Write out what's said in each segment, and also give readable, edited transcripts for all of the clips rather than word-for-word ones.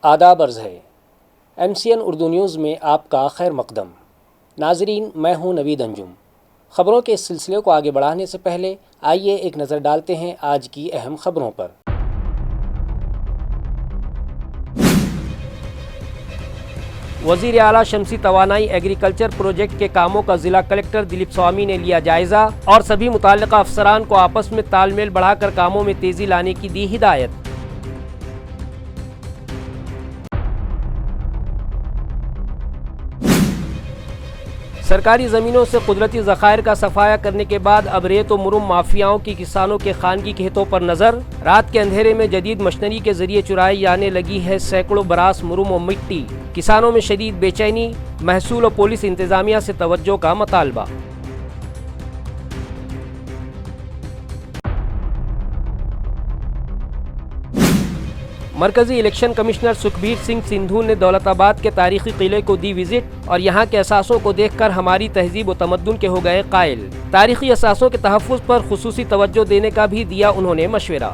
آداب عرض ہے MCN اردو نیوز میں آپ کا خیر مقدم۔ ناظرین، میں ہوں نوید انجم۔ خبروں کے اس سلسلے کو آگے بڑھانے سے پہلے آئیے ایک نظر ڈالتے ہیں آج کی اہم خبروں پر۔ وزیر اعلیٰ شمسی توانائی ایگریکلچر پروجیکٹ کے کاموں کا ضلع کلکٹر دلیپ سوامی نے لیا جائزہ اور سبھی متعلقہ افسران کو آپس میں تال میل بڑھا کر کاموں میں تیزی لانے کی دی ہدایت۔ سرکاری زمینوں سے قدرتی ذخائر کا صفایا کرنے کے بعد اب ریت و مرم مافیاؤں کی کسانوں کے خانگی کھیتوں پر نظر۔ رات کے اندھیرے میں جدید مشینری کے ذریعے چرائی جانے لگی ہے سینکڑوں براس مرم و مٹی۔ کسانوں میں شدید بے چینی، محصول و پولیس انتظامیہ سے توجہ کا مطالبہ۔ مرکزی الیکشن کمشنر سکھبیر سنگھ سندھو نے دولت آباد کے تاریخی قلعے کو دی وزٹ اور یہاں کے اثاثوں کو دیکھ کر ہماری تہذیب و تمدن کے ہو گئے قائل۔ تاریخی اثاثوں کے تحفظ پر خصوصی توجہ دینے کا بھی دیا انہوں نے مشورہ۔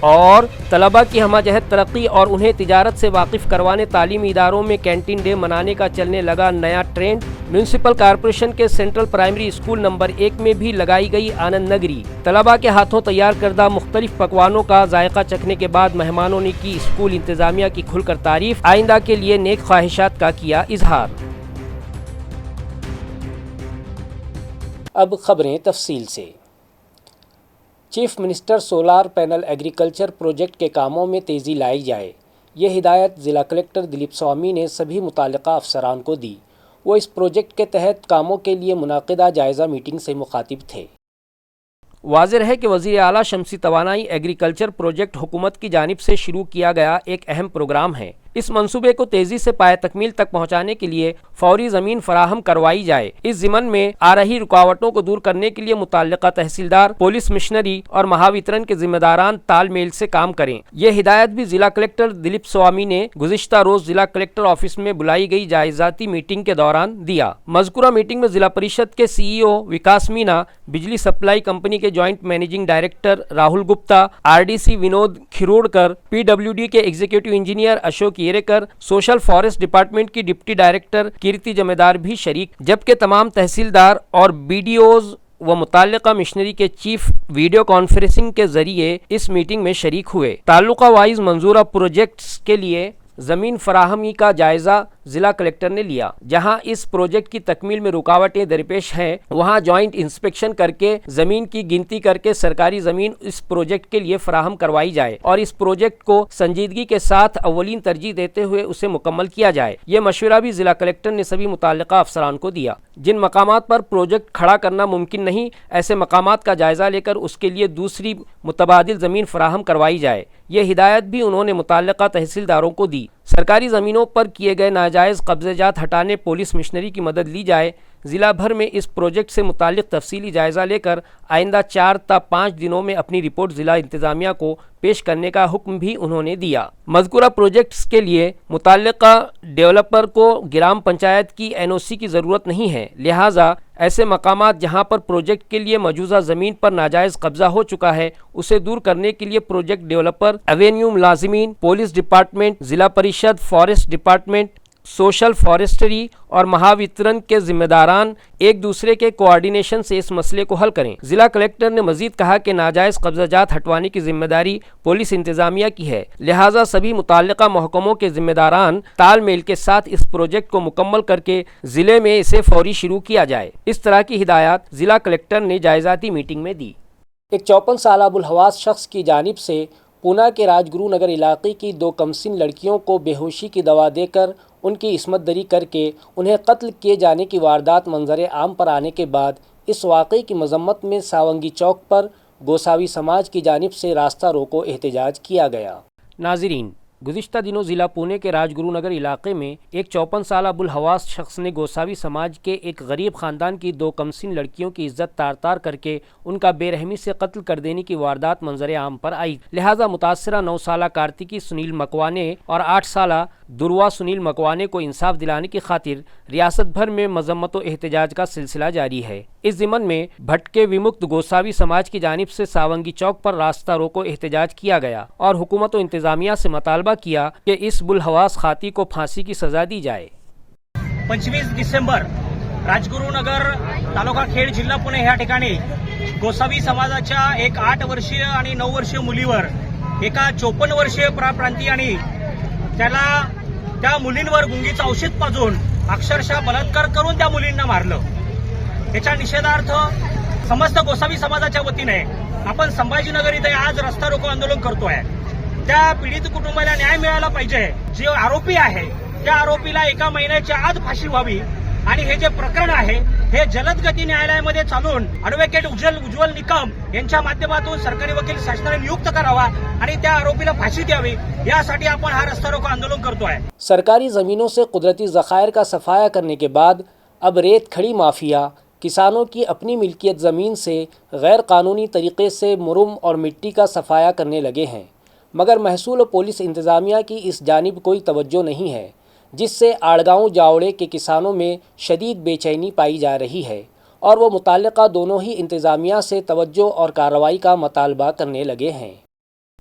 اور طلباء کی ہمہ جہت ترقی اور انہیں تجارت سے واقف کروانے تعلیمی اداروں میں کینٹین ڈے منانے کا چلنے لگا نیا ٹرینڈ۔ میونسپل کارپوریشن کے سینٹرل پرائمری اسکول نمبر 1 میں بھی لگائی گئی آنند نگری۔ طلباء کے ہاتھوں تیار کردہ مختلف پکوانوں کا ذائقہ چکھنے کے بعد مہمانوں نے کی اسکول انتظامیہ کی کھل کر تعریف، آئندہ کے لیے نیک خواہشات کا کیا اظہار۔ اب خبریں تفصیل سے۔ Chief minister solar panel agriculture project کے کاموں میں تیزی لائی جائے، یہ ہدایت ضلع کلکٹر دلیپ سوامی نے سبھی متعلقہ افسران کو دی۔ وہ اس پروجیکٹ کے تحت کاموں کے لیے منعقدہ جائزہ میٹنگ سے مخاطب تھے۔ واضح ہے کہ وزیر اعلیٰ شمسی توانائی ایگریکلچر پروجیکٹ حکومت کی جانب سے شروع کیا گیا ایک اہم پروگرام ہے۔ اس منصوبے کو تیزی سے پایہ تکمیل تک پہنچانے کے لیے فوری زمین فراہم کروائی جائے۔ اس ضمن میں آ رہی رکاوٹوں کو دور کرنے کے لیے متعلقہ تحصیلدار، پولیس مشنری اور مہاوترن کے ذمہ داران تال میل سے کام کریں۔ یہ ہدایت بھی ضلع کلکٹر دلیپ سوامی نے گزشتہ روز ضلع کلکٹر آفس میں بلائی گئی جائزاتی میٹنگ کے دوران دیا۔ مذکورہ میٹنگ میں ضلع پریشد کے CEO وکاس مینا، بجلی سپلائی کمپنی کے joint managing director Rahul Gupta, RDC Vinod Kharodkar, PWD کے executive engineer Ashok Yerekar, social forest department کی ڈپٹی ڈائریکٹر کیرتی جمیدار بھی شریک، جبکہ تمام تحصیلدار اور BDOز و متعلقہ مشنری کے چیف ویڈیو کانفرنسنگ کے ذریعے اس میٹنگ میں شریک ہوئے۔ تعلقہ وائز منظورہ پروجیکٹس کے لیے زمین فراہمی کا جائزہ ضلع کلکٹر نے لیا۔ جہاں اس پروجیکٹ کی تکمیل میں رکاوٹیں درپیش ہیں، وہاں جوائنٹ انسپیکشن کر کے زمین کی گنتی کر کے سرکاری زمین اس پروجیکٹ کے لیے فراہم کروائی جائے اور اس پروجیکٹ کو سنجیدگی کے ساتھ اولین ترجیح دیتے ہوئے اسے مکمل کیا جائے۔ یہ مشورہ بھی ضلع کلکٹر نے سبھی متعلقہ افسران کو دیا۔ جن مقامات پر پروجیکٹ کھڑا کرنا ممکن نہیں، ایسے مقامات کا جائزہ لے کر اس کے لیے دوسری متبادل زمین فراہم کروائی جائے۔ یہ ہدایت بھی انہوں نے متعلقہ تحصیلداروں کو دی۔ سرکاری زمینوں پر کیے گئے ناجائز قبضے جات ہٹانے پولیس مشنری کی مدد لی جائے۔ ضلع بھر میں اس پروجیکٹ سے متعلق تفصیلی جائزہ لے کر آئندہ 4 تا 5 دنوں میں اپنی رپورٹ ضلع انتظامیہ کو پیش کرنے کا حکم بھی انہوں نے دیا۔ مذکورہ پروجیکٹس کے لیے متعلقہ ڈیولپر کو گرام پنچایت کی NOC کی ضرورت نہیں ہے، لہٰذا ایسے مقامات جہاں پر پروجیکٹ کے لیے موجودہ زمین پر ناجائز قبضہ ہو چکا ہے، اسے دور کرنے کے لیے پروجیکٹ ڈیولپر، ایوینیو ملازمین، پولیس ڈپارٹمنٹ، ضلع پریشد، فارسٹ ڈپارٹمنٹ، سوشل فارسٹری اور مہاوترن کے ذمہ داران ایک دوسرے کے کوآرڈینیشن سے اس مسئلے کو حل کریں۔ ضلع کلکٹر نے مزید کہا کہ ناجائز قبضہ جات ہٹوانے کی ذمہ داری پولیس انتظامیہ کی ہے، لہٰذا سبھی متعلقہ محکموں کے ذمہ داران تال میل کے ساتھ اس پروجیکٹ کو مکمل کر کے ضلع میں اسے فوری شروع کیا جائے۔ اس طرح کی ہدایات ضلع کلکٹر نے جائزاتی میٹنگ میں دی۔ ایک 54 سالہ ابوالحواس شخص کی جانب سے پونا کے راج گرو نگر علاقے کی 2 کمسن لڑکیوں کو بے ہوشی کی دوا دے کر ان کی عصمت دری کر کے انہیں قتل کیے جانے کی واردات منظر عام پر آنے کے بعد اس واقعے کی مذمت میں ساونگی چوک پر گوساوی سماج کی جانب سے راستہ روکو احتجاج کیا گیا۔ ناظرین، گزشتہ دنوں ضلع پونے کے راج گرو نگر علاقے میں ایک 54 سالہ ابوالحواس شخص نے گوساوی سماج کے ایک غریب خاندان کی 2 کمسن لڑکیوں کی عزت تار تار کر کے ان کا بے رحمی سے قتل کر دینے کی واردات منظر عام پر آئی، لہٰذا متاثرہ 9 سالہ کارتکی سنیل مکوانے اور 8 سالہ दुरवा सुनील मकवाने को इंसाफ दिलाने की खातिर रियासत भर में मजम्मत व एहतजाज का सिलसिला जारी है। इस ज़िमन में भटके विमुक्त गोसावी समाज की जानिब से सावंगी चौक पर रास्ता रोको एहतजाज किया गया और हुकूमत व इंतजामिया से मुतालबा किया कि इस बुलहवास खाती को फांसी की सजा दी जाए। 25 डिसेंबर राजगुरुनगर तालुका खेड जिल्हा पुणे या ठिकाणी गोसावी समाजाच्या एक 8 वर्षीय आणि 9 वर्षीय मुलीवर एका 54 वर्षीय प्रांतीयांनी त्या मुलींवर गुंगीचं औषध पाजून अक्षरशः बलात्कार करून त्या मुलींना मारलं। याच्या निषेधार्थ समस्त गोसावी समाजाच्या वतीने आपण संभाजीनगर इथे आज रस्ता रोको आंदोलन करतोय। त्या पीडित कुटुंबाला न्याय मिळाला पाहिजे। जे आरोपी आहे त्या आरोपीला 1 महिन्याच्या आत फाशी व्हावी आणि हे जे प्रकरण आहे हे जलद गती न्यायालयामध्ये चालून ॲडव्होकेट उज्ज्वल निकम यांच्या माध्यमातून सरकारी वकील शासनाने नियुक्त करावा आणि त्या आरोपीला फाशी द्यावी, यासाठी आपण हा रस्ता रोको आंदोलन करतोय। सरकारी ज़मीनों से कुदरती ज़खायर का सफाया करने के बाद अब रेत खड़ी माफिया किसानों की अपनी मिल्कियत ज़मीन से गैर कानूनी तरीक़े से मुरुम और मिट्टी का सफाया करने लगे हैं, मगर महसूल और पुलिस इंतज़ामिया की इस जानिब कोई तवज्जो नहीं है, जिससे आड़गांव जावड़े के किसानों में शदीद बेचैनी पाई जा रही है और वो मुताल्लिक़ा दोनों ही इंतज़ामिया से तवज्जो और कार्रवाई का मुतालबा करने लगे हैं।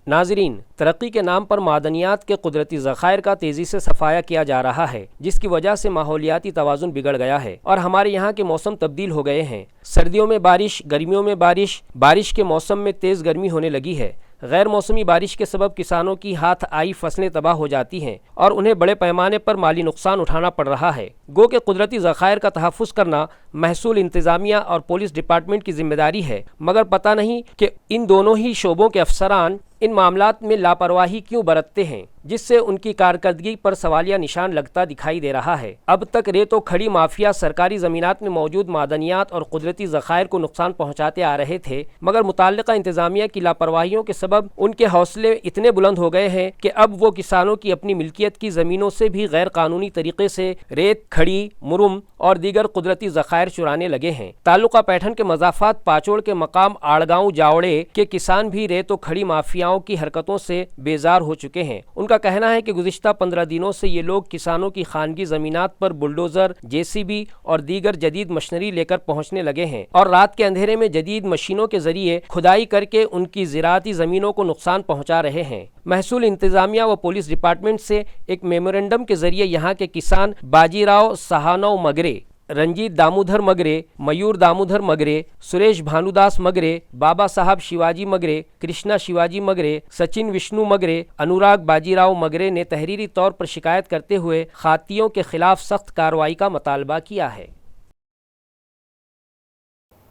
नाज़रीन, तरक्की के नाम पर मादनियात के कुदरती ज़खायर का तेज़ी से सफाया किया जा रहा है, जिसकी वजह से माहौलियाती तवाज़ुन बिगड़ गया है और हमारे यहाँ के मौसम तब्दील हो गए हैं। सर्दियों में बारिश, गर्मियों में बारिश के मौसम में तेज़ गर्मी होने लगी है। गैर मौसमी बारिश के सबब किसानों की हाथ आई फसलें तबाह हो जाती हैं और उन्हें बड़े पैमाने पर माली नुकसान उठाना पड़ रहा है। गो के कुदरती ज़खायर का तहफ़्फ़ुज़ करना महसूल इंतज़ामिया और पुलिस डिपार्टमेंट की जिम्मेदारी है, मगर पता नहीं कि इन दोनों ही शोबों के अफसरान इन मामलात में लापरवाही क्यों बरतते हैं, जिससे उनकी कारकर्दगी पर सवालिया निशान लगता दिखाई दे रहा है। अब तक रेत व खड़ी माफिया सरकारी ज़मीनात में मौजूद मादनियात और कुदरती ज़खायर को नुकसान पहुँचाते आ रहे थे, मगर मुताल्लिक़ा इंतज़ामिया की लापरवाहियों के सबब उनके हौसले इतने बुलंद हो गए हैं कि अब वो किसानों की अपनी मिल्कियत की ज़मीनों से भी गैर कानूनी तरीके से रेत, खड़ी, मुरुम और दीगर कुदरती ज़खायर चुराने लगे हैं। तालुका पैठन के मज़ाफ़ात पाचोड़ के मकाम आड़गांव जावड़े के किसान भी रेत व खड़ी माफियाओं की हरकतों से बेजार हो चुके हैं। उनका कहना है कि गुज़िश्ता 15 दिनों से ये लोग किसानों की खानगी ज़मीनात पर बुलडोज़र, जेसीबी और दीगर जदीद मशीनरी लेकर पहुंचने लगे हैं और रात के अंधेरे में जदीद मशीनों के ज़रिए खुदाई करके उनकी ज़राअती ज़मीनों को नुकसान पहुंचा रहे हैं। महसूल इंतज़ामिया व पुलिस डिपार्टमेंट से एक मेमोरेंडम के ज़रिए यहाँ के किसान बाजीराव सहानव मगरे, रंजीत दामोदर मगरे, मयूर दामोदर मगरे, सुरेश भानुदास मगरे, बाबा साहब शिवाजी मगरे, कृष्णा शिवाजी मगरे, सचिन विष्णु मगरे, अनुराग बाजीराव मगरे ने तहरीरी तौर पर शिकायत करते हुए खातियों के खिलाफ सख्त कार्रवाई का मुतालबा किया है।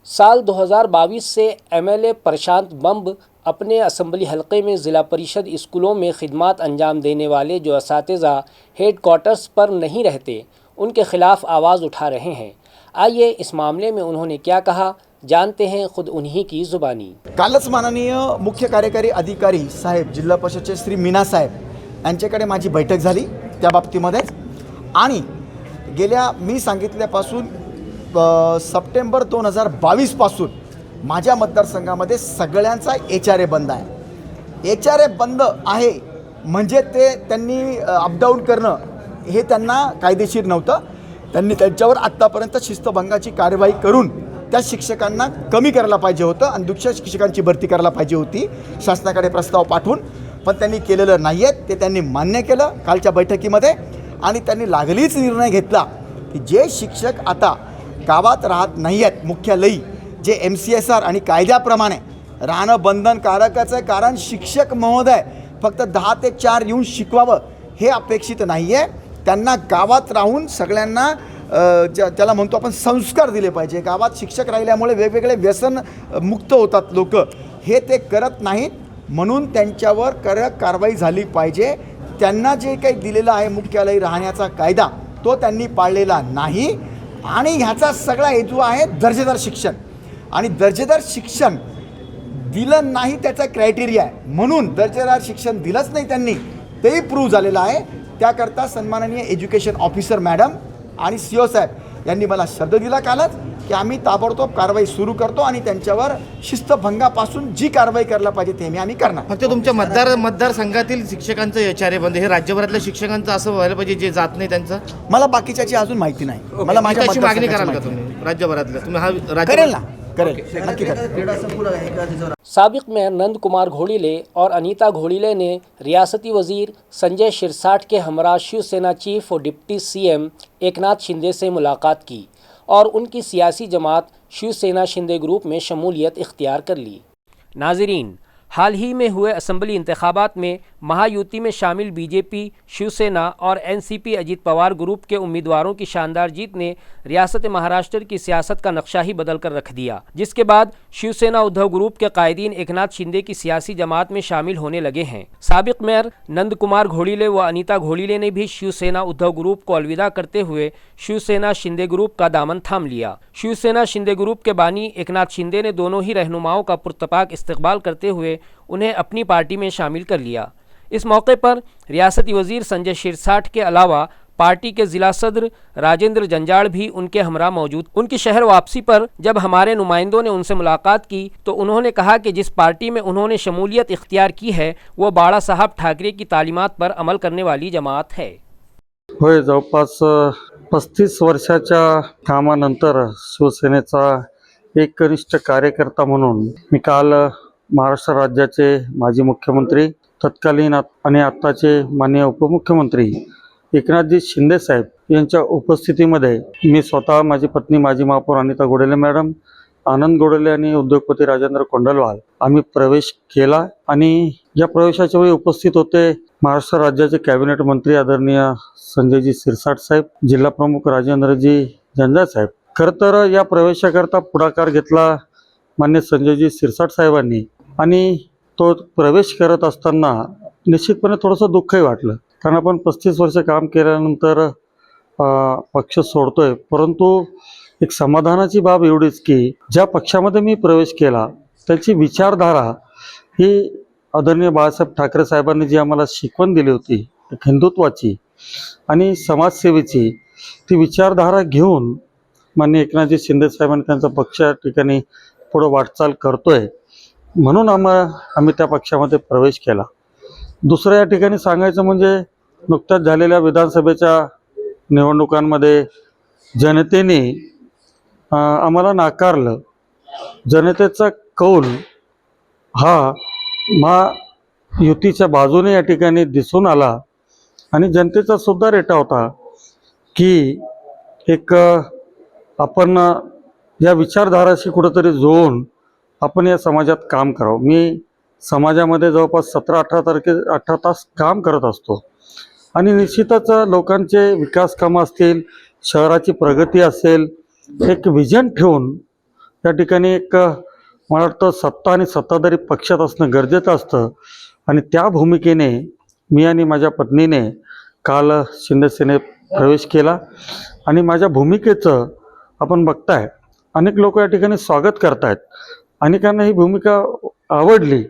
साल 2022 से एमएलए प्रशांत बम्ब अपने असम्बली हलके में ज़िला परिषद स्कूलों में खिदमात अंजाम देने वाले जो असातिज़ा हेड क्वार्टर्स पर नहीं रहते, उनके खिलाफ आवाज़ उठा रहे हैं। आइए इस मामले में उन्होंने क्या कहा, जानते हैं खुद उन्हीं की ज़ुबानी। कालच माननीय मुख्य कार्यकारी अधिकारी साहेब जिल्हा परिषदचे श्री मीना साहेब यांच्याकडे माझी बैठक झाली त्या बाबतीमध्येच, आणि गेल्या मी सांगितल्यापासून सप्टेंबर 2022 पासून माझ्या मतदारसंघामध्ये सगळ्यांचा HRA बंद आहे। HRA बंद आहे म्हणजे ते त्यांनी अपडाऊन करणं हे त्यांना कायदेशीर नव्हतं। त्यांनी त्यांच्यावर आत्तापर्यंत शिस्तभंगाची कार्यवाही करून त्या शिक्षकांना कमी करायला पाहिजे होतं आणि दुसऱ्या शिक्षकांची भरती करायला पाहिजे होती शासनाकडे प्रस्ताव पाठवून, पण त्यांनी केलेलं नाही आहे। ते त्यांनी मान्य केलं कालच्या बैठकीमध्ये आणि त्यांनी लागलीच निर्णय घेतला की जे शिक्षक आता गावात राहत नाही आहेत मुख्यालयी, जे MCSR आणि कायद्याप्रमाणे राहणं बंधनकारकच आहे, कारण शिक्षक महोदय फक्त 10 ते 4 येऊन शिकवावं हे अपेक्षित नाही आहे। त्यांना गावात राहून सगळ्यांना त्याला म्हणतो आपण संस्कार दिले पाहिजे। गावात शिक्षक राहिल्यामुळे वेगवेगळे व्यसन मुक्त होतात लोक, हे ते करत नाहीत, म्हणून त्यांच्यावर कडक कारवाई झाली पाहिजे। त्यांना जे काही दिलेला आहे मुख्यालयी राहण्याचा कायदा तो त्यांनी पाळलेला नाही आणि ह्याचा सगळा हेतू आहे दर्जेदार शिक्षण, आणि दर्जेदार शिक्षण दिलं नाही त्याचा क्रायटेरिया आहे, म्हणून दर्जेदार शिक्षण दिलंच नाही त्यांनी, तेही प्रूव्ह झालेलं आहे। त्याकरता सन्माननीय एज्युकेशन ऑफिसर मॅडम आणि CO साहेब यांनी मला शब्द दिला कालच की आम्ही ताबडतोब कारवाई सुरू करतो आणि त्यांच्यावर शिस्तभंगापासून जी कारवाई करायला पाहिजे ते आम्ही करणार. फक्त तुमच्या मतदारसंघातील शिक्षकांचं एचआरए बंद, हे राज्यभरातल्या शिक्षकांचं असं व्हायला पाहिजे जे जात नाही त्यांचं. मला बाकीच्याची अजून माहिती नाही. मला माझ्या कशी मागणी मतदारसंघाची कराल का माहिती तुम्ही राज्यभरातल्या? तुम्ही हा करेल ना, करेल, नक्की करेल. साबिक मेयर नंद कुमार घोड़िले और अनीता घोड़िले ने रियासती वजीर संजय शिरसाट के हमरा शिवसेना चीफ और डिप्टी सीएम एकनाथ शिंदे से मुलाकात की और उनकी सियासी जमात शिवसेना शिंदे ग्रुप में शमूलियत इख्तियार कर ली. नाजरीन, हाल ही में हुए असम्बली इंतखाबात में महायुति में शामिल बीजेपी, शिवसेना और एनसीपी अजीत पवार ग्रुप के उम्मीदवारों की शानदार जीत ने रियासत महाराष्ट्र की सियासत का नक्शा ही बदल कर रख दिया, जिसके बाद शिवसेना उद्धव ग्रुप के कायदीन एकनाथ शिंदे की सियासी जमात में शामिल होने लगे हैं. साबिक मेयर नंद कुमार घोड़िले व अनीता घोड़िले ने भी शिवसेना उद्धव ग्रुप को अलविदा करते हुए शिवसेना शिंदे ग्रुप का दामन थाम लिया. शिवसेना शिंदे ग्रुप के बानी एकनाथ शिंदे ने दोनों ही रहनुमाओं का पुरतपाक इस्तकबाल करते हुए उन्हें अपनी पार्टी में शामिल कर लिया. इस मौके पर रियासती वजीर संजय शिरसाट के अलावा पार्टी के जिला सदर राजेंद्र जंजाड़ भी उनके हमरा मौजूद. उनकी शहर वापसी पर जब हमारे नुमाइंदों ने उनसे मुलाकात की तो उन्होंने कहा कि जिस पार्टी में उन्होंने शमूलियत इख्तियार की है वो बाळा साहब ठाकरे की तालीमात पर अमल करने वाली जमात है. होय, जवळपास 35 वर्षाच्या कामानंतर शिवसेनेचा एक कनिष्ठ कार्यकर्ता म्हणून मी काल महाराष्ट्र राज्याचे माजी मुख्यमंत्री तत्कालीन आणि आत्ताचे माननीय उपमुख्यमंत्री एकनाथजी शिंदे साहेब यांच्या उपस्थितीमध्ये मी स्वतः, माझी पत्नी माजी महापौर अनिता घोड़िले मॅडम, आनंद घोड़िले आणि उद्योगपती राजेंद्र कोंडलवाल आम्ही प्रवेश केला. आणि या प्रवेशाच्या वेळी उपस्थित होते महाराष्ट्र राज्याचे कॅबिनेट मंत्री आदरणीय संजयजी शिरसाट साहेब, जिल्हा प्रमुख राजेंद्रजी जंजाळ साहेब. खरं तर या प्रवेशाकरता पुढाकार घेतला मान्य संजयजी शिरसाट साहेबांनी आणि तो प्रवेश करत असताना निश्चितपणे थोडंसं दुःखही वाटलं, कारण आपण 35 वर्ष काम केल्यानंतर पक्ष सोडतोय. परंतु एक समाधानाची बाब एवढीच की ज्या पक्षामध्ये मी प्रवेश केला त्याची विचारधारा ही आदरणीय बाळासाहेब ठाकरे साहेबांनी जी आम्हाला शिकवण दिली होती हिंदुत्वाची आणि समाजसेवेची, ती विचारधारा घेऊन माननीय एकनाथजी शिंदे साहेबांनी त्यांचा पक्ष या ठिकाणी पुढे वाटचाल करतोय, म्हणून आम्ही त्या पक्षामध्ये प्रवेश केला. दुसरं या ठिकाणी सांगायचं म्हणजे नुकत्याच झालेल्या विधानसभेच्या निवडणुकांमध्ये जनतेने आम्हाला नाकारलं. जनतेचा कौल हा महायुतीच्या बाजूने या ठिकाणी दिसून आला आणि जनतेचा सुद्धा रेटा होता की एक आपण या विचारधाराशी कुठंतरी जोडून आपण या समाजात काम करावं. मी समाजामध्ये जवळपास 17-18 तास काम करत असतो आणि निश्चितच लोकांचे विकास कामं असतील, शहराची प्रगती असेल, एक विजन ठेवून या ठिकाणी एक मला वाटतं सत्ता आणि सत्ताधारी पक्षात असणं गरजेचं असतं. आणि त्या भूमिकेने मी आणि माझ्या पत्नीने काल शिंदेसेनेत प्रवेश केला आणि माझ्या भूमिकेचं आपण बघताय अनेक लोक या ठिकाणी स्वागत करतायत. अनेकांना ही भूमिका आवडली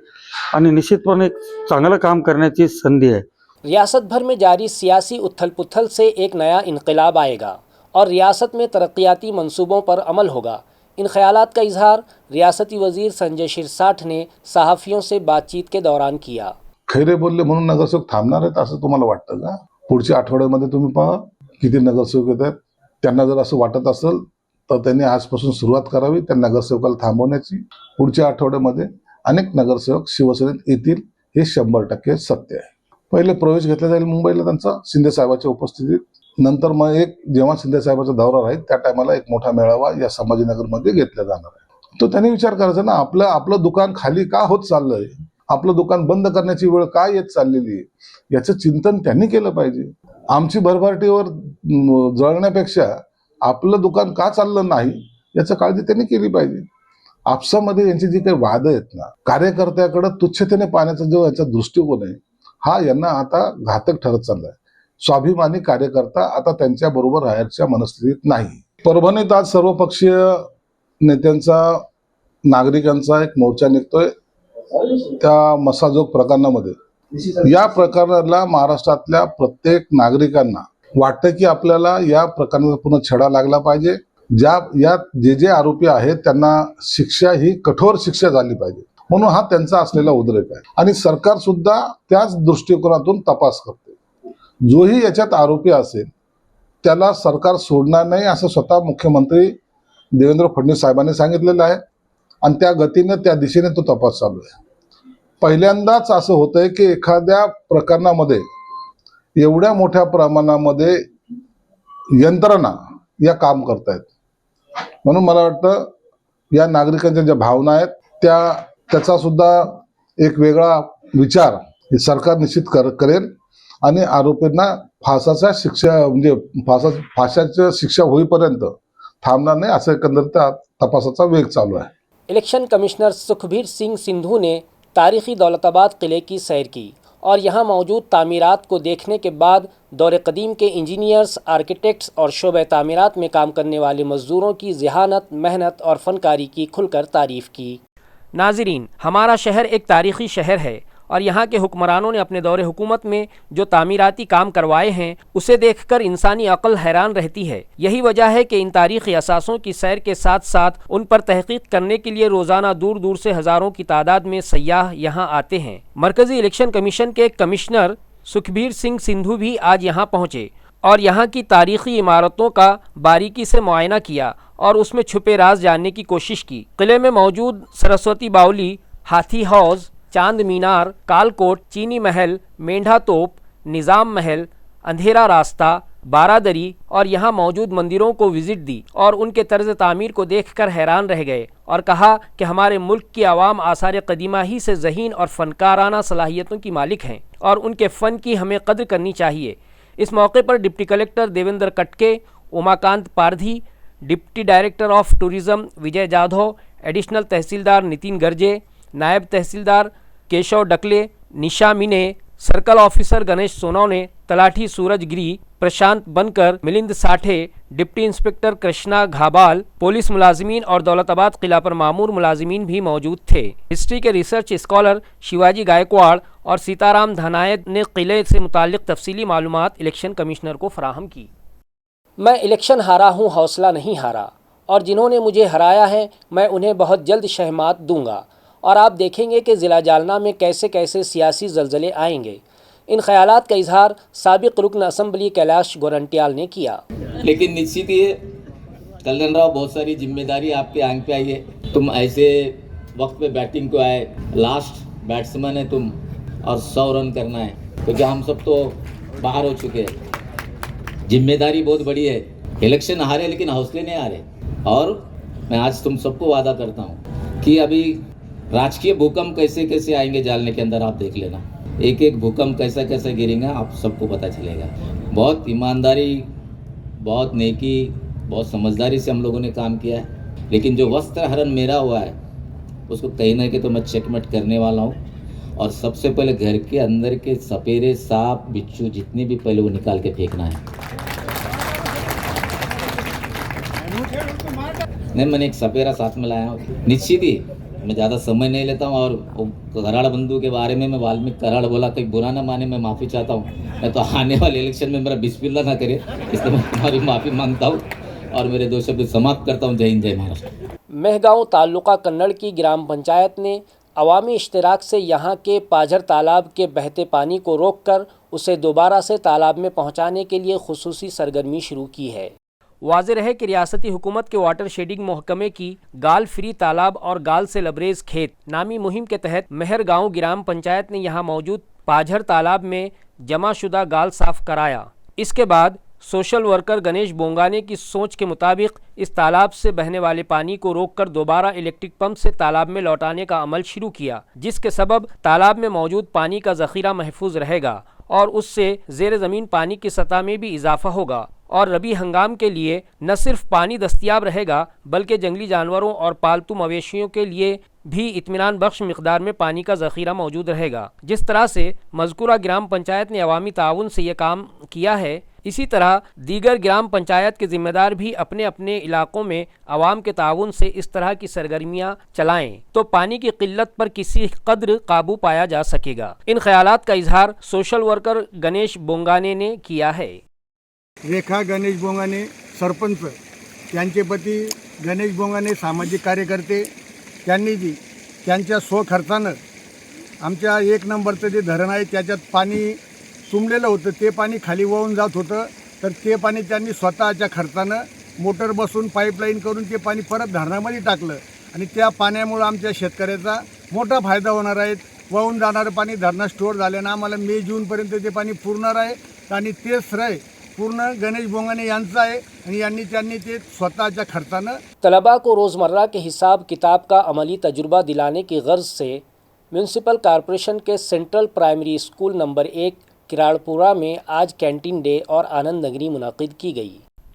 आणि निश्चितपणे चांगलं काम करण्याची संधी आहे. रियासत भर में जारी सियासी उथल पुथल से एक नया इनकलाब आएगा और रियासत में तरक्याती मंसूबों पर अमल होगा. इन ख्यालात का इजहार रियासती वजीर संजय शिरसाट ने सहाफ़ियों से बातचीत के दौरान किया. खैरे बोलले म्हणून नगरसेवक थांबणार आहेत असं तुम्हाला वाटतं का? पुढच्या आठवड्यामध्ये तुम्ही पहा किती नगरसेवक येत आहेत. त्यांना जर असं वाटत असेल तर त्यांनी आजपासून सुरुवात करावी त्या नगरसेवकाला थांबवण्याची. पुढच्या आठवड्यामध्ये अनेक नगरसेवक शिवसेनेत येतील, हे 100% सत्य आहे. पहिले प्रवेश घेतला जाईल मुंबईला त्यांचा शिंदे साहेबांच्या उपस्थितीत. नंतर मग जेव्हा शिंदे साहेबांचा दौरा राहील त्या टायमाला एक मोठा मेळावा या संभाजीनगरमध्ये घेतला जाणार आहे. तो त्यांनी विचार करायचा ना, आपलं दुकान खाली का होत चाललंय, आपलं दुकान बंद करण्याची वेळ का येत चाललेली आहे, याचं चिंतन त्यांनी केलं पाहिजे. आमची भरभराटीवर जळण्यापेक्षा आपलं दुकान का चाललं नाही याची काळजी त्यांनी केली पाहिजे. आपसामध्ये यांची जी काही वाद आहेत ना, कार्यकर्त्याकडे तुच्छतेने पाहण्याचा जो यांचा दृष्टिकोन आहे हा यांना आता घातक ठरत चाललाय. स्वाभिमानी कार्यकर्ता आता त्यांच्या बरोबर राहायच्या मनस्थितीत नाही. परभणीत आज सर्वपक्षीय नेत्यांचा, नागरिकांचा एक मोर्चा निघतोय त्या मसाजोग प्रकरणामध्ये. या प्रकरणाला महाराष्ट्रातल्या प्रत्येक नागरिकांना वाटतं की आपल्याला या प्रकरणाचा पुन्हा छडा लागला पाहिजे. यात जे आरोपी आहेत त्यांना शिक्षा ही कठोर शिक्षा झाली पाहिजे, म्हणून हा त्यांचा असलेला उद्रेक आहे. आणि सरकार सुद्धा त्याच दृष्टिकोनातून तपास करते. जोही याच्यात आरोपी असेल त्याला सरकार सोडणार नाही असं स्वतः मुख्यमंत्री देवेंद्र फडणवीस साहेबांनी सांगितलेलं आहे. आणि त्या गतीने त्या दिशेने तो तपास चालू आहे. पहिल्यांदाच असं होतंय की एखाद्या प्रकरणामध्ये एवढ्या मोठ्या प्रमाणामध्ये यंत्रणा या काम करतायत. म्हणून मला वाटतं या नागरिकांच्या ज्या भावना आहेत त्याचा सुद्धा एक वेगळा विचार हे सरकार निश्चित करेल आणि आरोपींना फासाच्या शिक्षा म्हणजे फाशाच्या शिक्षा होईपर्यंत थांबणार नाही, असं एकंदरीत तपासाचा वेग चालू आहे. इलेक्शन कमिश्नर सुखबीर सिंह सिंधु ने तारीखी दौलताबाद किले की सैर की और यहाँ मौजूद तामीरात को देखने के बाद दौरे कदीम के इंजीनियर्स, आर्किटेक्ट्स और शोबे तामीरात में काम करने वाले मज़दूरों की ज़हानत, मेहनत और फ़नकारी की खुलकर तारीफ़ की. नाज़रीन, हमारा शहर एक तारीख़ी शहर है और यहाँ के हुक्मरानों ने अपने दौरे हुकूमत में जो तामीराती काम करवाए हैं उसे देखकर इंसानी अक्ल हैरान रहती है. यही वजह है कि इन तारीख़ी असासों की सैर के साथ साथ उन पर तहक़ीक़ करने के लिए रोज़ाना दूर दूर से हज़ारों की तादाद में सयाह यहाँ आते हैं. मरकज़ी इलेक्शन कमीशन के कमिश्नर सुखबीर सिंह सिंधु भी आज यहाँ पहुँचे और यहाँ की तारीख़ी इमारतों का बारीकी से मुआयना किया और उसमें छुपे राज जानने की कोशिश की. किले में मौजूद सरस्वती बावली, हाथी हौज़, चांद मीनार, कालकोट, चीनी महल, मेंढा तोप, निज़ाम महल, अंधेरा रास्ता, बारादरी और यहाँ मौजूद मंदिरों को विज़िट दी और उनके तर्ज़ तामीर को देखकर हैरान रह गए और कहा कि हमारे मुल्क की आवाम आसार क़दीमा ही से ज़हीन और फ़नकाराना सलाहियतों की मालिक हैं और उनके फ़न की हमें कद्र करनी चाहिए. इस मौके पर deputy collector Devendra Katke, Umakant Pardhi, deputy director of tourism Vijay Jadhav, additional tehsildar Nitin Garje, नायब tehsildar Keshav Dakle, Nisha Mine, circle officer Ganesh Sonawane, talathi Suraj Giri, Prashant Bankar, Milind Sathe, deputy inspector Krishna Ghabal, police मुलाजिमीन और दौलताबाद किला पर मामूर मुलाजिमीन भी मौजूद थे. हिस्ट्री के रिसर्च स्कॉलर शिवाजी गायकवाड़ और सीताराम धनायत ने किले से मुताल्लिक तफसीली मालूमात इलेक्शन कमिश्नर को फराहम की. मैं इलेक्शन हारा हूँ, हौसला नहीं हारा, और जिन्होंने मुझे हराया है मैं उन्हें बहुत जल्द शहमात दूंगा और आप देखेंगे कि ज़िला जालना में कैसे कैसे सियासी ज़लज़ले आएंगे. इन ख्यालात का इजहार साबिक रुकन असम्बली कैलाश गोरंटियाल ने किया. लेकिन निश्चित ही कल्याण राव, बहुत सारी जिम्मेदारी आपके आंग पे आई है. तुम ऐसे वक्त पे बैटिंग को आए, लास्ट बैट्समैन है तुम और 100 रन करना है, क्योंकि हम सब तो बाहर हो चुके हैं. जिम्मेदारी बहुत बड़ी है. इलेक्शन हारे लेकिन हौसले नहीं हारे. और मैं आज तुम सबको वादा करता हूँ कि अभी राजकीय भूकंप कैसे कैसे आएंगे जालने के अंदर, आप देख लेना. एक एक भूकंप कैसा कैसा गिरेगा आप सबको पता चलेगा. बहुत ईमानदारी, बहुत नेकी, बहुत समझदारी से हम लोगों ने काम किया है. लेकिन जो वस्त्र हरण मेरा हुआ है उसको कहीं ना कहीं तो मैं चेकमेट करने वाला हूँ. और सबसे पहले घर के अंदर के सपेरे, सांप, बिच्छू जितने भी पहले वो निकाल के फेंकना है. नहीं, मैंने एक सपेरा साथ में लाया हूँ. निश्चित ही मैं ज़्यादा समय नहीं लेता हूँ. और कराड़ बंधु के बारे में मैं वाल्मीकि कराड़ बोला, कहीं बुरा ना माने, मैं माफ़ी चाहता हूँ. मैं तो आने वाले इलेक्शन में मेरा बिस्मिल्लाह ना करे, इसलिए मैं तुम्हारी माफ़ी मांगता हूँ और मेरे 2 शब्द समाप्त करता हूँ. जय हिंद, जय महाराष्ट्र. मेहगांव तालुका कन्नड़ की ग्राम पंचायत ने अवामी इश्तराक से यहाँ के पाझर तालाब के बहते पानी को रोककर उसे दोबारा से तालाब में पहुँचाने के लिए खुसूसी सरगर्मी शुरू की है. वाज़ेह है कि रियासती हुकूमत के वाटर शेडिंग महकमे की गाल फ्री तालाब और गाल से लबरेज खेत नामी मुहिम के तहत मेहर गाँव ग्राम पंचायत ने यहाँ मौजूद पाझर तालाब में जमा शुदा गाल साफ कराया. इसके बाद सोशल वर्कर गणेश बोंगाने की सोच के मुताबिक इस तालाब से बहने वाले पानी को रोककर दोबारा इलेक्ट्रिक पंप से तालाब में लौटाने का अमल शुरू किया, जिसके सबब तालाब में मौजूद पानी का ज़ख़ीरा महफूज रहेगा और उससे ज़ेर ज़मीन पानी की सतह में भी इजाफा होगा और रबी हंगाम के लिए न सिर्फ पानी दस्तयाब रहेगा बल्कि जंगली जानवरों और पालतू मवेशियों के लिए भी इत्मीनान बख्श मिक़दार में पानी का ज़ख़ीरा मौजूद रहेगा. जिस तरह से मज़कूरा ग्राम पंचायत ने अवामी ताउन से ये काम किया है, इसी तरह दीगर ग्राम पंचायत के ज़िम्मेदार भी अपने अपने इलाक़ों में आवाम के ताउन से इस तरह की सरगर्मियाँ चलाएँ तो पानी की किल्लत पर किसी कद्र काबू पाया जा सकेगा. इन ख्यालात का इजहार सोशल वर्कर गणेश बोंगाने ने किया है. रेखा गणेश बोंगाने, सरपंच त्यांचे पती गणेश बोंगाने सामाजिक कार्यकर्ते त्यांनी त्यांच्या स्वखर्चानं आमच्या 1 नंबरचं जे धरण आहे त्याच्यात पाणी तुंबलेलं होतं, ते पाणी खाली वाहून जात होतं. तर ते पाणी त्यांनी स्वतःच्या खर्चानं मोटर बसून पाईपलाईन करून ते पाणी परत धरणामध्ये टाकलं आणि त्या पाण्यामुळं आमच्या शेतकऱ्याचा मोठा फायदा होणार आहे. वाहून जाणारं पाणी धरणात स्टोअर झाल्यानं आम्हाला मे जूनपर्यंत ते पाणी पुरणार आहे आणि ते श्रेय पूर्ण गणेश बोंगाने यांचं आहे आणि त्यांनी ते स्वतःच्या खर्चानं. तलबा को रोज़मर्रा के हिसाब किताब का अमली तजुर्बा दिलाने की गर्ज से म्यूनसिपल कॉरपोरेशन के सेंट्रल प्राइमरी स्कूल नंबर 1 किराड़पुरा में आज कैंटीन डे और आनंद नगरी मुनाकिद की गई।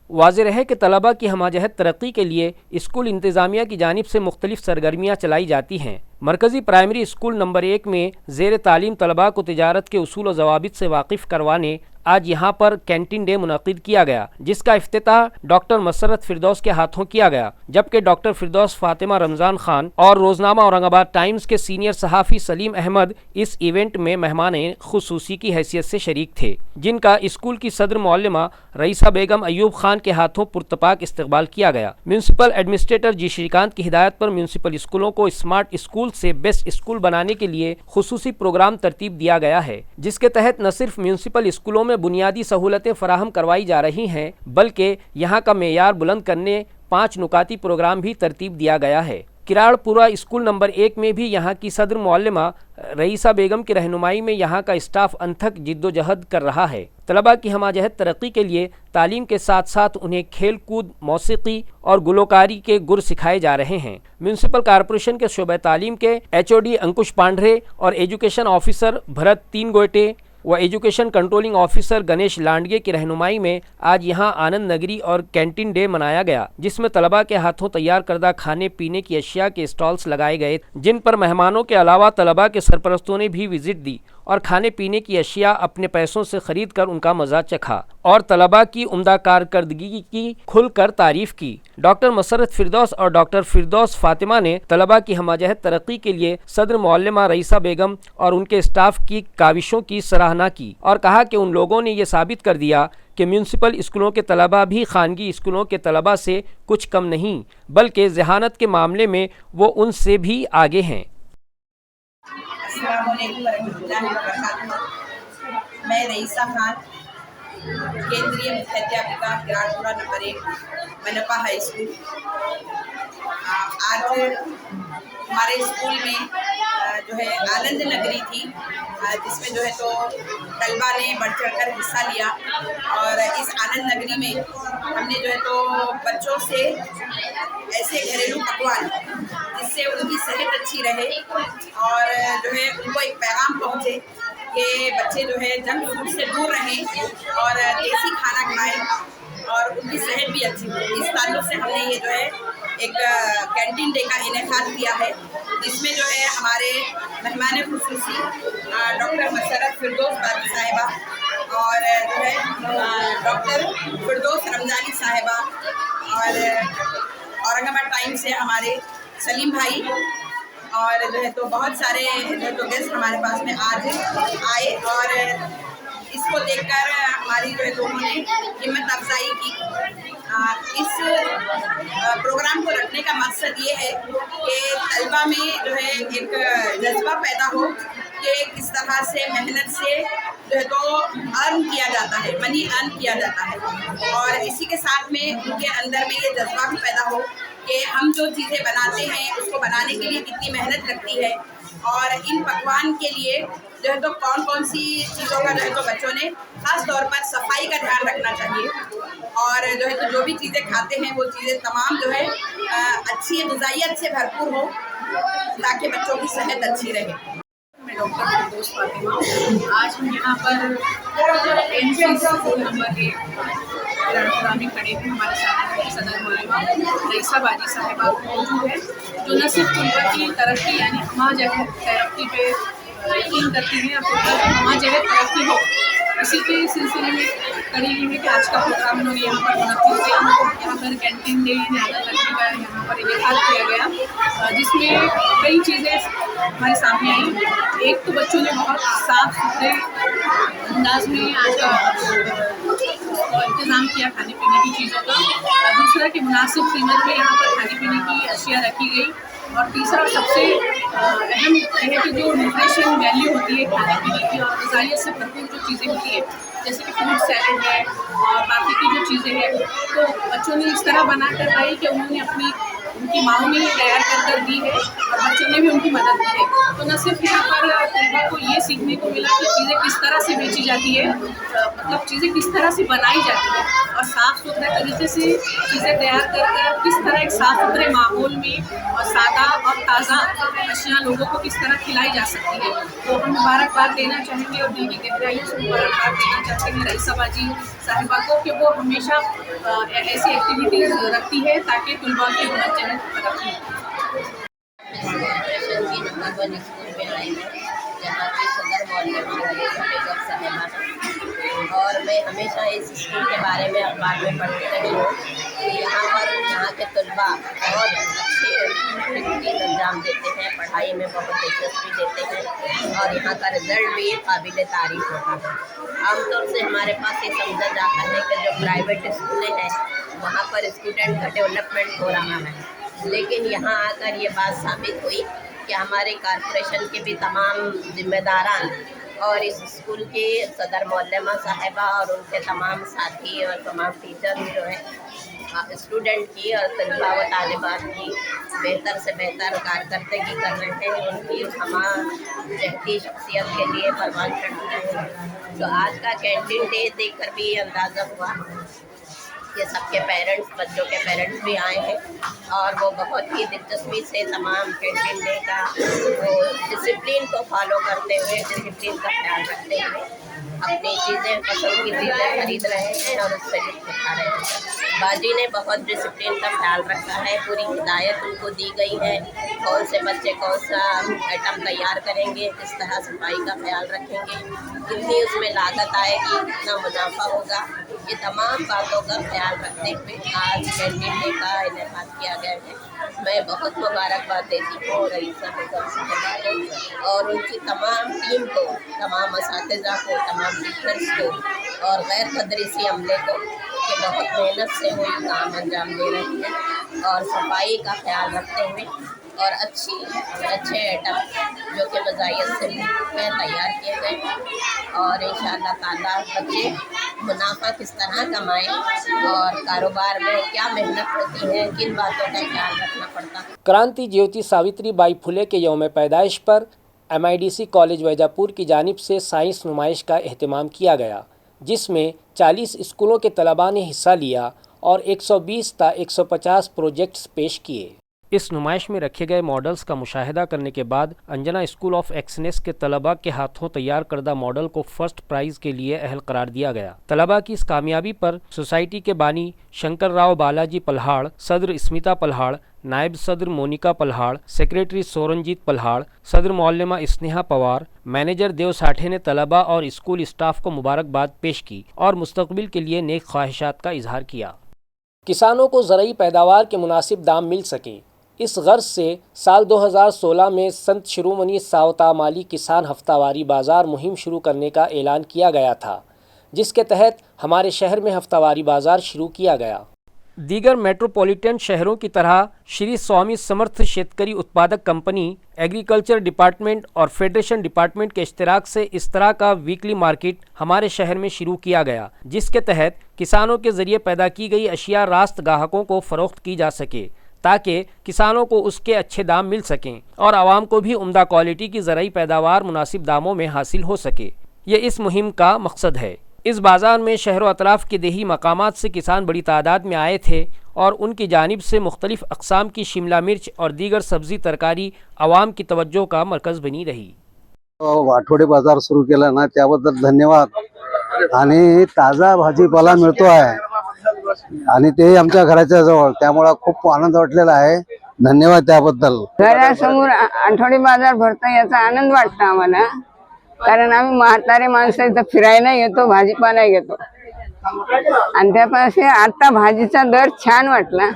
वाज़ेह है कि तलबा की हमाजहत तरक्की के लिए स्कूल इंतज़ामिया की जानिब से मुख्तलिफ़ सरगर्मियाँ चलाई जाती हैं। मरकज़ी प्राइमरी स्कूल नंबर 1 में ज़ेर तालीम तलबा को तिजारत के उसूल व ज़वाबित से वाकिफ़ करवाने आज यहाँ पर कैंटीन डे मुनक़िद किया गया, जिसका इफ्तिताह डॉक्टर मसरत फिरदौस के हाथों किया गया, जबकि डॉक्टर फिरदौस फातिमा रमज़ान ख़ान और रोज़नामा औरंगाबाद टाइम्स के सीनियर सहाफ़ी सलीम अहमद इस इवेंट में मेहमान खुसूसी की हैसियत से शरीक थे, जिनका स्कूल की सदर मौल्लिमा रईसा बेगम अयूब ख़ान के हाथों पुरतपाक इस्तकबाल किया गया। म्यूनसिपल एडमिनिस्ट्रेटर जी श्रीकांत की हिदायत पर म्यूनसिपल स्कूलों को स्मार्ट स्कूल से बेस्ट स्कूल बनाने के लिए खुसूसी प्रोग्राम तरतीब दिया गया है, जिसके तहत न सिर्फ म्यूनसिपल स्कूलों में बुनियादी सहूलतें फराहम करवाई जा रही हैं, बल्कि यहाँ का मेयार बुलंद करने 5 नुकाती प्रोग्राम भी तरतीब दिया गया है। किराड़पुरा स्कूल नंबर 1 में भी यहाँ की सदर मौल्लिमा रईसा बेगम की रहनुमाई में यहाँ का स्टाफ अनथक जिद्दोजहद कर रहा है। तलबा की हमाजहत तरक्की के लिए तालीम के साथ साथ उन्हें खेल कूद, मौसीकी और गुलकारी के गुर सिखाए जा रहे हैं। म्यूनसिपल कॉरपोरेशन के शोबे तालीम के HOD अंकुश पांढरे और एजुकेशन ऑफिसर भरत तीनगोटे व education controlling officer Ganesh Landge की रहनुमाई में आज यहाँ आनंद नगरी और कैंटीन डे मनाया गया, जिसमें तलबा के हाथों तैयार करदा खाने पीने की अशिया के स्टॉल्स लगाए गए, जिन पर मेहमानों के अलावा तलबा के सरपरस्तों ने भी विजिट दी और खाने पीने की अशिया अपने पैसों से खरीद कर उनका मज़ा चखा और तलबा की उम्दा कारकर्दगी की खुलकर तारीफ़ की। डॉक्टर मसरत फिरदौस और डॉक्टर फिरदौस फातिमा ने तलबा की हमाजहत तरक्की के लिए सदर मौल्लिमा रईसा बेगम और उनके स्टाफ की काविशों की सराहना की और कहा कि उन लोगों ने ये साबित कर दिया कि म्यूनसिपल स्कूलों के तलबा भी खानगी स्कूलों के तलबा से कुछ कम नहीं, बल्कि ज़हानत के मामले में वो उनसे भी आगे हैं। मैं रईसा खान, केंद्रीय मुख्याध्यापिका किराड़पुरा नंबर 1 मनपा हाई स्कूल। आज हमारे स्कूल में जो है आनंद नगरी थी, जिसमें जो है तो तलबा ने बढ़ चढ़कर हिस्सा लिया और इस आनंद नगरी में हमने जो है तो बच्चों से ऐसे घरेलू पकवान जिससे उनकी सेहत अच्छी रहे और जो है उनको एक पैगाम पहुँचे कि बच्चे जो है जंक फूड से दूर रहें और देसी खाना खाएं और उनकी सेहत भी अच्छी हो। इस ताल्लुक से हमने ये जो है एक कैंटीन डे का इनेकाद किया है, जिसमें जो है हमारे मेहमान खुसूसी डॉक्टर मसरत फिरदौस बादी साहिबा और जो है डॉक्टर फिरदौस रमज़ानी साहिबा और औरंगाबाद टाइम से हमारे सलीम भाई और जो है तो बहुत सारे जो है तो गेस्ट हमारे पास में आज आए और इसको देखकर हमारी जो है लोगों ने हिम्मत अफजाई की। इस प्रोग्राम को रखने का मकसद ये है कि तलबा में जो है एक जज्बा पैदा हो कि किस तरह से मेहनत से जो है तो अर्न किया जाता है, मनी अर्न किया जाता है और इसी के साथ में उनके अंदर में ये जज्बा भी पैदा हो कि हम जो चीज़ें बनाते हैं उसको बनाने के लिए कितनी मेहनत लगती है और इन पकवान के लिए जो है तो कौन कौन सी चीज़ों का जो है तो बच्चों ने ख़ास तौर पर सफाई का ध्यान रखना चाहिए और जो है तो जो भी चीज़ें खाते हैं वो चीज़ें तमाम जो है अच्छी ग़िज़ाइयत से भरपूर हो ताकि बच्चों की सेहत अच्छी रहे। मैं डॉक्टर फिरदौस फातिमा। आज हम यहाँ पर एनसी स्कूल नंबर 1 किराड़पुरा में खड़े थे। हमारे साथ सदर मौल्लिमा रईसा बादी साहिबा मौजूद है, जो न सिर्फ तलबा की तरक्की यानी हमाजहत तरक्की पे यकीन करती हैं, हमाजहत तरक्की हो, इसी के सिलसिले में कड़ी हुई है कि आज का प्रोग्राम उन्होंने यहाँ पर मुनक़्क़िद किया। यहाँ पर कैंटीन डे आनंद नगरी का यहाँ पर इनेकाद किया गया, जिसमें कई चीज़ें हमारे सामने आई। एक तो बच्चों ने बहुत साफ सुथरे अंदाज में आज का इंतज़ाम किया खाने पीने की चीज़ों का, दूसरा कि मुनासिब कीमत में यहाँ पर खाने पीने की अशिया रखी गई, और तीसरा सबसे अहम है कि जो न्यूट्रिशन वैल्यू होती है खाने पीने की और ग़िज़ाइयत से भरपूर जो चीज़ें होती है, जैसे कि फ्रूट सैलेड है और बाकी की जो चीज़ें हैं, तो बच्चों ने इस तरह बना कर पाई कि उन्होंने उनकी माओं ने तैयार कर दी है और बच्चों ने भी उनकी मदद की है। तो न सिर्फ यहाँ पर तलबा को ये सीखने को मिला कि चीज़ें किस तरह से बेची जाती है, मतलब चीज़ें किस तरह से बनाई जाती है और साफ़ सुथरे तरीके से चीज़ें तैयार कर किस तरह एक साफ़ सुथरे माहौल में और सादा और ताज़ा अशिया लोगों को किस तरह खिलाई जा सकती है। तो हम मुबारकबाद देना चाहेंगे और दिल की गहराइयों से मुबारकबाद देना चाहते हैं रईसा बाजी साहिबा को कि वो हमेशा ऐसी एक्टिविटीज़ रखती है ताकि तलबा की हुनर तरक्की की नंबर 1 स्कूल में आई है, जहाँ की सदर मोहल्ले में रईसा बेगम साहिबा है। और मैं हमेशा इस स्कूल के बारे में अखबार में पढ़ती रही हूँ कि यहाँ के तलबा बहुत अच्छे एक्टिविटीज अंजाम देते हैं, पढ़ाई में बहुत दिलचस्पी देते हैं और यहाँ का रिजल्ट भी काबिल तारीफ होता है। आमतौर से हमारे पास ये समझा जाता है कि जो प्राइवेट स्कूलें हैं वहाँ पर स्टूडेंट का डेवलपमेंट हो रहा है, लेकिन यहाँ आकर ये बात साबित हुई कि हमारे कॉरपोरेशन के भी तमाम जिम्मेदारान और इस स्कूल के सदर मौलमा साहिबा और उनके तमाम साथी और तमाम टीचर जो है स्टूडेंट की और तलबा व तालिबात की बेहतर से बेहतर कारकर्दगी कर रहे हैं। उनकी हमारी जहती शख्सियत के लिए परवान चढ़ता है। तो आज का कैंटीन डे देखकर भी ये अंदाज़ा हुआ कि सबके पेरेंट्स, बच्चों के पेरेंट्स भी आए हैं और वो बहुत ही दिलचस्पी से तमाम कैंटीन डे का वो डिसिप्लिन को फॉलो करते हुए, डिसिप्लिन का ख्याल रखते हुए अपनी चीज़ें, पसंद की चीज़ें खरीद रहे हैं और उससे लुत्फ़ उठा रहे हैं। बाजी ने बहुत डिसिप्लिन का ख्याल रखा है, पूरी हिदायत उनको दी गई है कौन से बच्चे कौन सा आइटम तैयार करेंगे, किस तरह सफाई का ख्याल रखेंगे, कितनी उसमें लागत आएगी, कितना मुनाफा होगा, ये तमाम बातों का ख्याल रखते हुए आज कैंटीन डे का इनेकाद किया गया है। मैं बहुत मुबारकबाद देती हूँ रईसा बेगम साहिबा को और उनकी तमाम टीम को, तमाम असातिज़ा को, तमाम टीचर्स को और गैर तदरीसी अमले को कि बहुत मेहनत से वो ये काम अंजाम दे रही है और सफाई का ख्याल रखते हुए और अच्छे आइटम जो कि वज़ाइयत से तैयार किए गए और इंशाअल्लाह ताला बच्चे मुनाफा किस तरह कमाएं और कारोबार में क्या मेहनत होती है, किन बातों का ख्याल रखना पड़ता है। क्रांति ज्योति सावित्री बाई फुले के यौम पैदाइश पर MIDC कॉलेज वैजापुर की जानिब से साइंस नुमाइश का एहतमाम किया गया, जिसमें 40 स्कूलों के तलबा ने हिस्सा लिया और 120 ता 150 प्रोजेक्ट्स पेश किए। इस नुमाइश में रखे गए मॉडल्स का मुशाहिदा करने के बाद अंजना स्कूल ऑफ एक्सनेस के तलबा के हाथों तैयार करदा मॉडल को फर्स्ट प्राइज़ के लिए अहल करार दिया गया। तलबा की इस कामयाबी पर सोसाइटी के बानी शंकर राव बालाजी पल्हाड़, सदर स्मिता पल्हाड़, नायब सदर मोनिका पल्हाड़, सेक्रेटरी सोरनजीत पल्हाड़, सदर मौलमा स्नेहा पवार, मैनेजर देव साठे ने तलबा और स्कूल स्टाफ को मुबारकबाद पेश की और मुस्तकबिल के लिए नेक ख्वाहिशात का इजहार किया। किसानों को ज़रई पैदावार के मुनासिब दाम मिल सकें, इस गर्ज से साल 2016 में संत शिरोमणि सावता माली किसान हफ्तावारी बाज़ार मुहिम शुरू करने का ऐलान किया गया था, जिसके तहत हमारे शहर में हफ्तावारी बाज़ार शुरू किया गया। दीगर मेट्रोपॉलिटन शहरों की तरह श्री स्वामी समर्थ शेतकरी उत्पादक कंपनी, एग्रीकल्चर डिपार्टमेंट और फेडरेशन डिपार्टमेंट के इश्तराक से इस तरह का वीकली मार्केट हमारे शहर में शुरू किया गया, जिसके तहत किसानों के ज़रिए पैदा की गई अशिया रास्त ग्राहकों को फ़रोख्त की जा सके ताकि किसानों को उसके अच्छे दाम मिल सकें और आवाम को भी उम्दा क्वालिटी की ज़रई पैदावार मुनासिब दामों में हासिल हो सके। ये इस मुहिम का मकसद है। इस बाज़ार में शहर व अतराफ़ के देही मकामात से किसान बड़ी तादाद में आए थे और उनकी जानिब से मुख्तलिफ़ अक़साम की शिमला मिर्च और दीगर सब्ज़ी तरकारी आवाम की तवज्जो का मरकज़ बनी रही। आठवडे बाजार सुरू केला ना, त्याबद्दल धन्यवाद। आणि ताजा भाजीपाला मिळतो आहे आणि ते आमच्या घराच्या जवळ, त्यामुळे खूप आनंद वाटलेला आहे। धन्यवाद त्याबद्दल। घरासमोर आठवडे बाजार भरतो याचा आनंद वाटतो आम्हाला, कारण आम्ही म्हातारे माणसं इथं फिरायला येतो, भाजीपाला घेतो आणि त्यापासून आता भाजीचा दर छान वाटला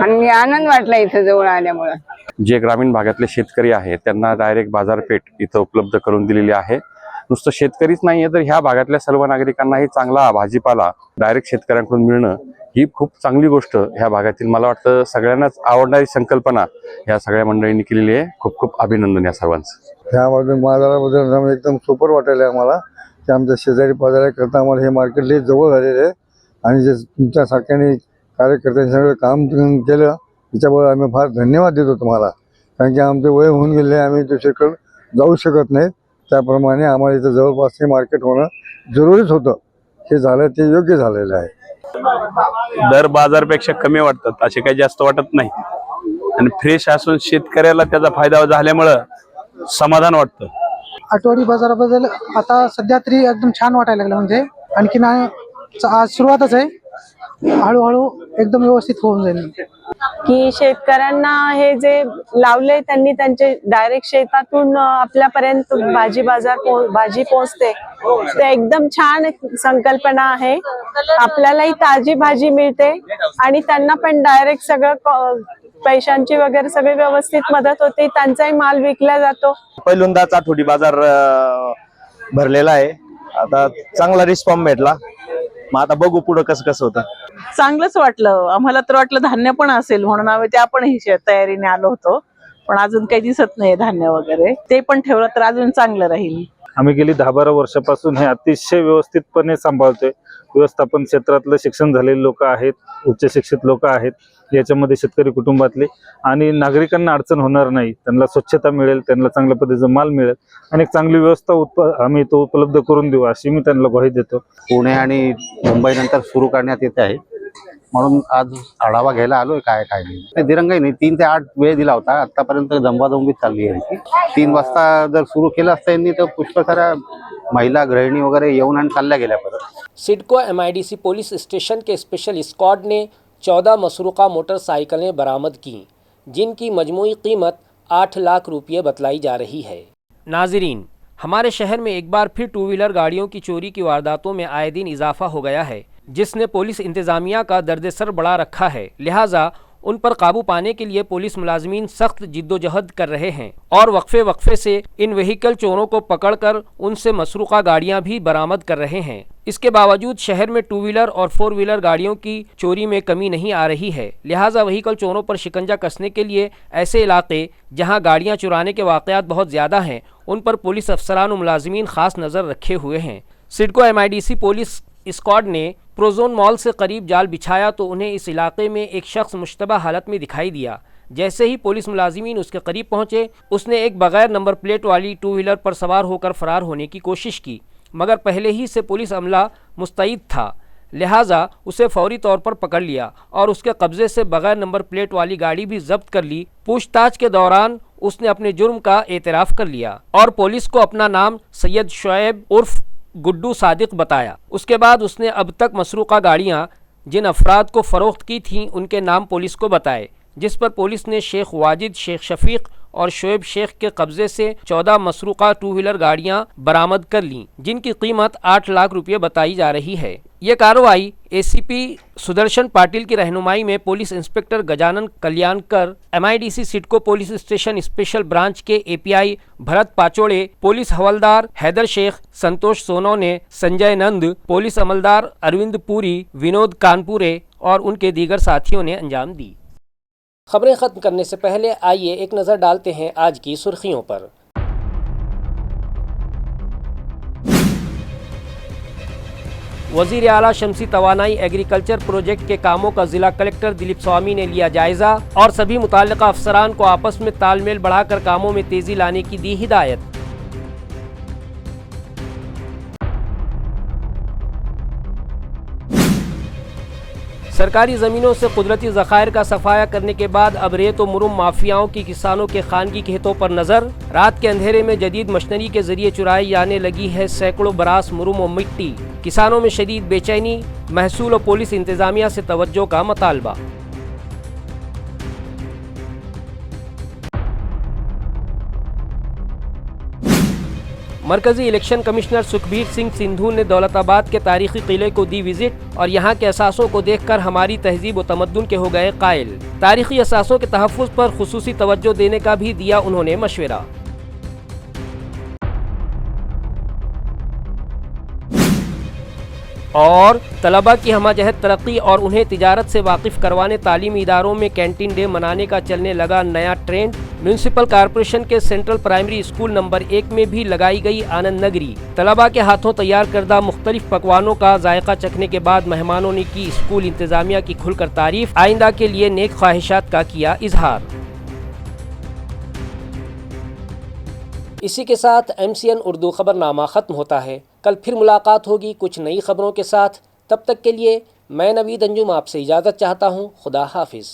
आणि आनंद वाटला इथं जवळ आल्यामुळे। जे ग्रामीण भागातले शेतकरी आहेत त्यांना डायरेक्ट बाजारपेठ इथं उपलब्ध करून दिलेली आहे। नुसतं शेतकरीच नाही आहे तर ह्या भागातल्या सर्व नागरिकांनाही चांगला भाजीपाला डायरेक्ट शेतकऱ्यांकडून मिळणं ही खूप चांगली गोष्ट ह्या भागातील मला वाटतं सगळ्यांनाच आवडणारी संकल्पना ह्या सगळ्या मंडळींनी केलेली आहे. खूप खूप अभिनंदन या सर्वांचं. ह्यामध्ये बाजाराबद्दल एकदम सोपं वाटायला आम्हाला की आमच्या शेजारी पाजाऱ्याकरता आम्हाला हे मार्केट लई जवळ झालेलं आहे आणि जे तुमच्यासारख्याने कार्यकर्त्यांनी सगळं काम केलं त्याच्याबरोबर आम्ही फार धन्यवाद देतो तुम्हाला. कारण की आमचे वय होऊन गेले आम्ही दुसरीकडे जाऊ शकत नाही त्याप्रमाणे आम्हाला इथं जवळपास हे मार्केट होणं जरुरीच होतं. हे झालं ते योग्य झालेलं आहे. दर बाजारपेक्षा कमी वाटतात असे काही जास्त वाटत नाही आणि फ्रेश असून शेतकऱ्याला त्याचा फायदा झाल्यामुळं समाधान वाटतं. आठवडी बाजाराबद्दल आता सध्या तरी एकदम छान वाटायला लागलं. म्हणजे आणखीन आज सुरुवातच आहे, हळूहळू एकदम व्यवस्थित होऊन जाईल. की शेतकऱ्यांना हे जे लावले त्यांनी त्यांचे डायरेक्ट शेतातून आपल्यापर्यंत भाजी पोहोचते ते एकदम छान संकल्पना आहे. आपल्यालाही ताजी भाजी मिळते आणि त्यांना पण डायरेक्ट सगळं पैशांची वगैरे सगळी व्यवस्थित मदत होते. त्यांचाही माल विकला जातो. पहिल्यांदाच आठवडी बाजार भरलेला आहे. आता चांगला रिस्पॉन्स भेटला. मग आता बघू पुढे कसं कसं होतं. चांगलंच वाटलं. आम्हाला तर वाटलं धान्य पण असेल म्हणून आम्ही त्या पण तयारीने आलो होतो, पण अजून काही दिसत नाही धान्य वगैरे. ते पण ठेवलं तर अजून चांगलं राहील. आम्ही गेली 10-12 वर्षापासून हे अतिशय व्यवस्थितपणे सांभाळतोय. व्यवस्थापन क्षेत्रातले शिक्षण झालेले लोक आहेत, उच्च शिक्षित लोक आहेत याच्यामध्ये शेतकरी कुटुंबातले, आणि नागरिकांना अडचण होणार नाही. त्यांना स्वच्छता मिळेल, त्यांना चांगल्या पद्धतीचा माल मिळेल आणि एक चांगली व्यवस्था आम्ही तो उपलब्ध करून देऊ अशी मी त्यांना ग्वाही देतो. पुणे आणि मुंबई नंतर सुरू करण्यात येते आहे म्हणून आज आढावा घ्यायला आलोय. काय नाही दिरंगाई नाही. 3 ते 8 वेळ दिला होता. आतापर्यंत दंबादंबीत चालली आहे. 3 वाजता जर सुरू केलं असतं यांनी तर पुष्कळ साऱ्या महिला गृहिणी वगैरे येऊन आणि चालल्या गेल्या परत. सिडको MIDC पुलिस स्टेशन के स्पेशल स्क्वाड ने 14 मसरूक़ा मोटरसाइकिलें बरामद की, जिनकी मजमूई कीमत 8 लाख रुपये बतलाई जा रही है। नाजरीन, हमारे शहर में एक बार फिर 2 व्हीलर गाड़ियों की चोरी की वारदातों में आए दिन इजाफा हो गया है, जिसने पुलिस इंतज़ामिया का दर्द-ए-सर बढ़ा रखा है। लिहाजा उन पर काबू पाने के लिए पुलिस मुलाजमीन सख्त जिद्दोजहद कर रहे हैं और वक्फे से इन व्हीकल चोरों को पकड़कर उनसे मसरूक़ा गाड़ियां भी बरामद कर रहे हैं। इसके बावजूद शहर में 2 व्हीलर और 4 व्हीलर गाड़ियों की चोरी में कमी नहीं आ रही है। लिहाजा व्हीकल चोरों पर शिकंजा कसने के लिए ऐसे इलाके जहां गाड़ियां चुराने के वाक़यात बहुत ज़्यादा हैं, उन पर पुलिस अफसरान और मुलाजमीन ख़ास नज़र रखे हुए हैं। सिडको MIDC पुलिस स्क्वाड ने प्रोजोन मॉल से करीब जाल बिछाया तो उन्हें इस इलाके में एक शख्स मुश्तबा हालत में दिखाई दिया। जैसे ही पुलिस मुलाजिमीन उसके करीब पहुंचे, उसने एक बगैर नंबर प्लेट वाली 2 व्हीलर पर सवार होकर फरार होने की कोशिश की, मगर पहले ही से पुलिस अमला मुस्तैद था। लिहाजा उसे फौरी तौर पर पकड़ लिया और उसके कब्जे से बगैर नंबर प्लेट वाली गाड़ी भी जब्त कर ली। पूछताछ के दौरान उसने अपने जुर्म का एतराफ़ कर लिया और पुलिस को अपना नाम सैयद शुएब उर्फ गुड्डू सादिक बताया। उसके बाद उसने अब तक मसरूक़ा गाड़ियाँ जिन अफराद को फ़रोख्त की थीं उनके नाम पुलिस को बताए, जिस पर पुलिस ने शेख वाजिद, शेख शफीक और शोएब शेख के कब्ज़े से 14 मसरूक़ा 2 व्हीलर गाड़ियाँ बरामद कर लीं, जिनकी कीमत 8 लाख रुपये बताई जा रही है। ये कार्रवाई ACP सुदर्शन पाटिल की रहनुमाई में police inspector Gajanan Kalyankar, MIDC CIDCO police station special branch के API भरत पाचोड़े, पुलिस हवलदार हैदर शेख, संतोष सोनौने, संजय नंद, पुलिस अमलदार अरविंद पुरी, विनोद कानपुरे और उनके दीगर साथियों ने अंजाम दी। खबरें ख़त्म करने से पहले आइए एक नज़र डालते हैं आज की सुर्खियों पर। वज़ीर आला शमसी तवानाई एग्रीकल्चर प्रोजेक्ट के कामों का जिला कलेक्टर दिलीप स्वामी ने लिया जायज़ा और सभी मुताल्लिक़ा अफसरान को आपस में तालमेल बढ़ाकर कामों में तेज़ी लाने की दी हिदायत। सरकारी ज़मीनों से कुदरती ज़खायर का सफाया करने के बाद अब रेत व मुरुम माफियाओं की किसानों के खानगी खेतों पर नज़र। रात के अंधेरे में जदीद मशीनरी के ज़रिए चुराई जाने लगी है सैकड़ों बरास मुरुम व मिट्टी। किसानों में शदीद बेचैनी, महसूल और पुलिस इंतज़ामिया से तवज्जो का मुतालबा। मरकजी इलेक्शन कमिश्नर सुखबीर सिंह सिंधु ने दौलताबाद के तारीखी किले को दी विजिट और यहाँ के असासों को देखकर हमारी तहजीब व तमद्दुन के हो गए कायल। तारीखी असासों के तहफ़्फ़ुज़ पर खुसूसी तवज्जो देने का भी दिया उन्होंने मशवरा। اور طلبہ کی ہمہ جہت ترقی اور انہیں تجارت سے واقف کروانے تعلیمی اداروں میں کینٹین ڈے منانے کا چلنے لگا نیا ٹرینڈ۔ میونسپل کارپوریشن کے سینٹرل پرائمری اسکول نمبر 1 میں بھی لگائی گئی آنند نگری۔ طلبہ کے ہاتھوں تیار کردہ مختلف پکوانوں کا ذائقہ چکھنے کے بعد مہمانوں نے کی اسکول انتظامیہ کی کھل کر تعریف، آئندہ کے لیے نیک خواہشات کا کیا اظہار۔ اسی کے ساتھ MCN اردو خبر نامہ ختم ہوتا ہے۔ کل پھر ملاقات ہوگی کچھ نئی خبروں کے ساتھ، تب تک کے لیے میں نوید انجم آپ سے اجازت چاہتا ہوں۔ خدا حافظ۔